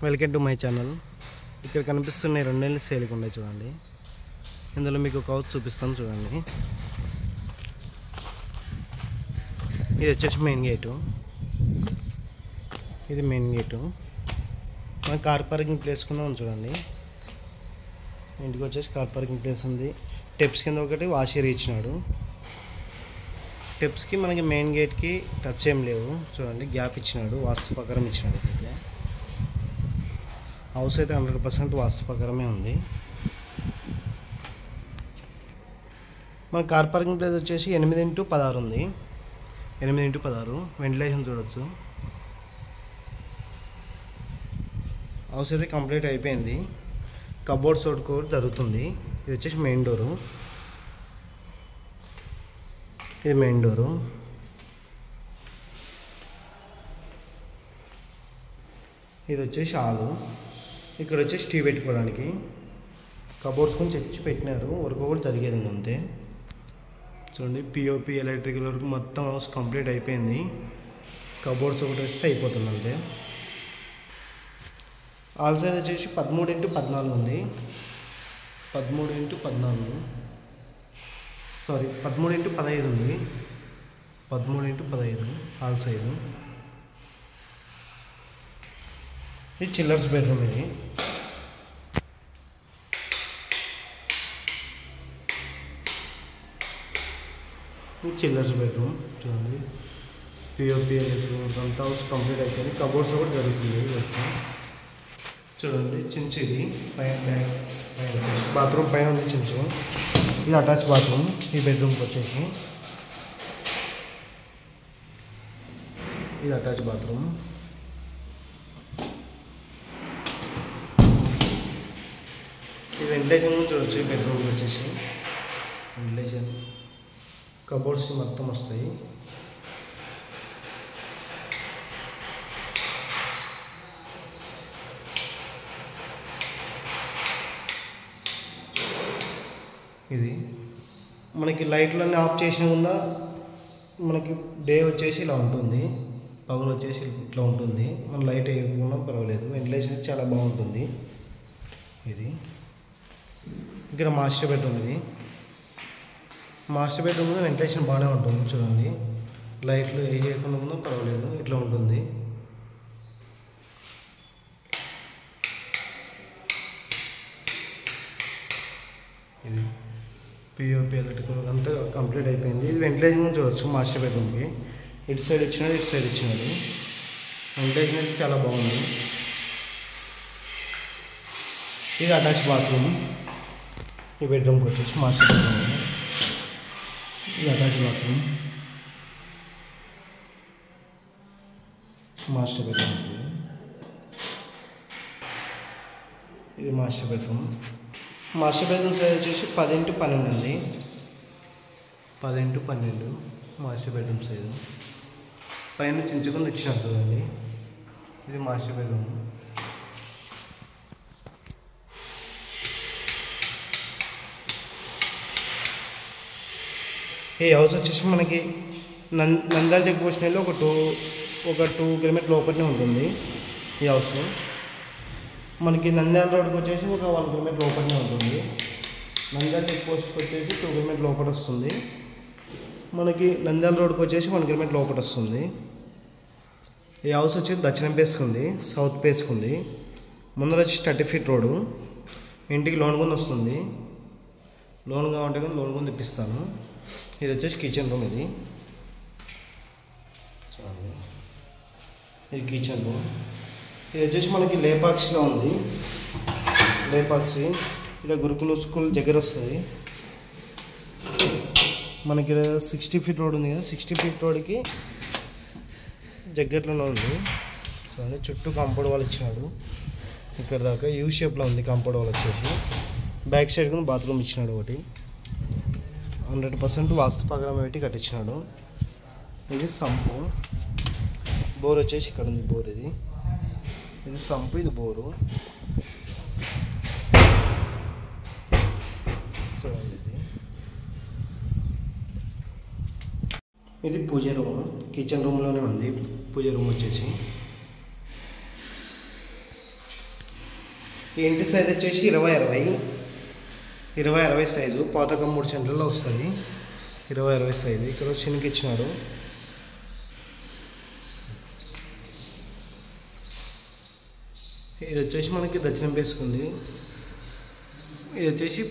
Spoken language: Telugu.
Welcome to my channel. ఇక్కడ కనిపిస్తున్న 2 నెలలు సేల్కి ఉన్నాయి చూడండి. ఇందులో మీకు ఒక హౌస్ చూపిస్తాను చూడండి. ఇది వచ్చేసి మెయిన్ గేటు. ఇది మెయిన్ గేటు. మన కార్ పార్కింగ్ ప్లేస్ కూడా ఉంది చూడండి. ఇంటికి వచ్చేసి కార్ పార్కింగ్ ప్లేస్ ఉంది. స్టెప్స్ కింద ఒకటి వాష్ ఏరియా ఇచ్చినాడు. స్టెప్స్కి మనకి మెయిన్ గేట్కి టచ్ ఏం లేవు చూడండి. గ్యాప్ ఇచ్చినాడు, వాస్తు ప్రకారం ఇచ్చినాడు. అయితే హౌస్ అయితే 100% వాస్తు ప్రకారమే ఉంది. మన కార్ పార్కింగ్ ప్లేస్ వచ్చేసి 8x16 ఉంది. 8x16 వెంటిలేషన్ చూడవచ్చు. హౌస్ అయితే కంప్లీట్ అయిపోయింది. కబోర్డ్స్ కూడా జరుగుతుంది. ఇది వచ్చేసి మెయిన్ డోరు. ఇది మెయిన్ డోరు. ఇది వచ్చేసి హాలు. ఇక్కడ వచ్చేసి టీ పెట్టుకోవడానికి కబోర్డ్స్ కొంచెం తెచ్చి పెట్టినారు. వర్క్ కూడా జరిగేది అంతే చూడండి. పిఓపి ఎలక్ట్రికల్ వరకు మొత్తం హౌస్ కంప్లీట్ అయిపోయింది. కబోర్డ్స్ ఒకటి వస్తే అయిపోతుంది అంతే. హాల్ సైజ్ వచ్చేసి 13x14 ఉంది. 13x14 సారీ 13x15 ఉంది. 13x15 hall size. ఇది చిల్లర్స్ బెడ్రూమ్. ఇది చిల్లర్స్ బెడ్రూమ్ చూడండి. పిఓపి అంతా హౌస్ కంప్లీట్ అయిపోయింది. కబోర్డ్స్ కూడా జరుగుతుంది చూడండి. చించు ఇది బాత్రూమ్ పైన ఉంది చించు. ఇది అటాచ్ బాత్రూమ్. ఈ బెడ్రూమ్కి వచ్చేసి ఇది అటాచ్ బాత్రూమ్. ఇది వెంటిలేషన్ చూడవచ్చు. ఈ బెడ్రూమ్కి వచ్చేసి వెంటిలేషన్, కబోర్డ్స్ మొత్తం వస్తాయి. ఇది మనకి లైట్లన్నీ ఆఫ్ చేసినా కూడా మనకి డే వచ్చేసి ఇలా ఉంటుంది, పవర్ వచ్చేసి ఇట్లా ఉంటుంది. మన లైట్ వేయకుండా పర్వాలేదు. వెంటిలేషన్ చాలా బాగుంటుంది. ఇది ఇక్కడ మాస్టర్ బెడ్రూమ్. ఇది మాస్టర్ బెడ్రూమ్ వెంటిలేషన్ బాగానే ఉంటుంది చూడండి. లైట్లు ఏ చేయకుండా కూడా పర్వాలేదు, ఇట్లా ఉంటుంది. ఇది పిఓపి ఎలక్ట్రికల్ అంతా కంప్లీట్ అయిపోయింది. ఇది వెంటిలేషన్ చూడవచ్చు మాస్టర్ బెడ్రూమ్కి. ఇటు సైడ్ ఇచ్చినది, ఇటు సైడ్ ఇచ్చినది. వెంటిలేషన్ అయితే చాలా బాగుంది. ఇది అటాచ్ బాత్రూమ్. ఈ బెడ్రూమ్కి వచ్చేసి మాస్టర్ బెడ్రూమ్. ఇది అటాచ్ బాత్రూమ్ మాస్టర్ బెడ్రూమ్కి. ఇది master bedroom. Master bedroom size వచ్చేసి 10x12 ఉంది. 10x12 master bedroom size. పైన చించుకొని ఇచ్చినారు చూడండి. ఇది మాస్టర్ బెడ్రూమ్. ఈ హౌస్ వచ్చేసి మనకి నంద్యాల చెక్ పోస్ట్ నెలలో ఒక 2 కిలోమీటర్ లోపలనే ఉంటుంది. ఈ హౌస్ మనకి నంద్యాల రోడ్కి వచ్చేసి ఒక 1 కిలోమీటర్ లోపలనే ఉంటుంది. నంద్యాల చెక్ పోస్ట్కి వచ్చేసి 2 కిలోమీటర్ లోపల వస్తుంది. మనకి నంద్యాల రోడ్కి వచ్చేసి 1 కిలోమీటర్ లోపల వస్తుంది. ఈ హౌస్ వచ్చి దక్షిణం ఫేస్కి ఉంది, సౌత్ ఫేస్కి ఉంది. ముందర వచ్చి 30 ఫీట్ రోడ్డు. ఇంటికి లోన్ కూడా వస్తుంది. లోన్ కావాలంటే కానీ లోన్ కూడా తెప్పిస్తాను. ఇది వచ్చేసి కిచెన్ రూమ్. ఇది చూడండి. ఇది కిచెన్ రూమ్. ఇది వచ్చేసి మనకి లేపాక్షిలో ఉంది. లేపాక్షి ఇక్కడ గురుకుల స్కూల్ దగ్గర వస్తుంది. మనకి 60 ఫీట్ రోడ్ ఉంది కదా. 60 ఫీట్ రోడ్కి దగ్గరలోనే ఉంది చూడండి. చుట్టూ కాంపౌండ్ వాల్ ఇచ్చినాడు. ఇక్కడ దాకా యూ షేప్లో ఉంది కాంపౌండ్ వాల్ వచ్చేసి. బ్యాక్ సైడ్ కూడా బాత్రూమ్ ఇచ్చినాడు ఒకటి. 100% వాస్తు ప్రకారం పెట్టి కట్టించినాడు. ఇది సంపు. బోర్ వచ్చేసి ఇక్కడ ఉంది. బోర్ ఇది సంపు, ఇది బోరు చూడండి. ఇది పూజ రూమ్. కిచెన్ రూమ్లోనే ఉంది పూజ రూమ్ వచ్చేసి. ఈ ఇంటి సైజ్ వచ్చేసి 20-60 సైజు. పాతకం 3 సెంట్లలో వస్తుంది. 20-60 సైజు. ఇక్కడ చిన్నకి ఇచ్చినాడు. ఇది వచ్చేసి మనకి దక్షిణం వేసుకుంది. ఇది వచ్చేసి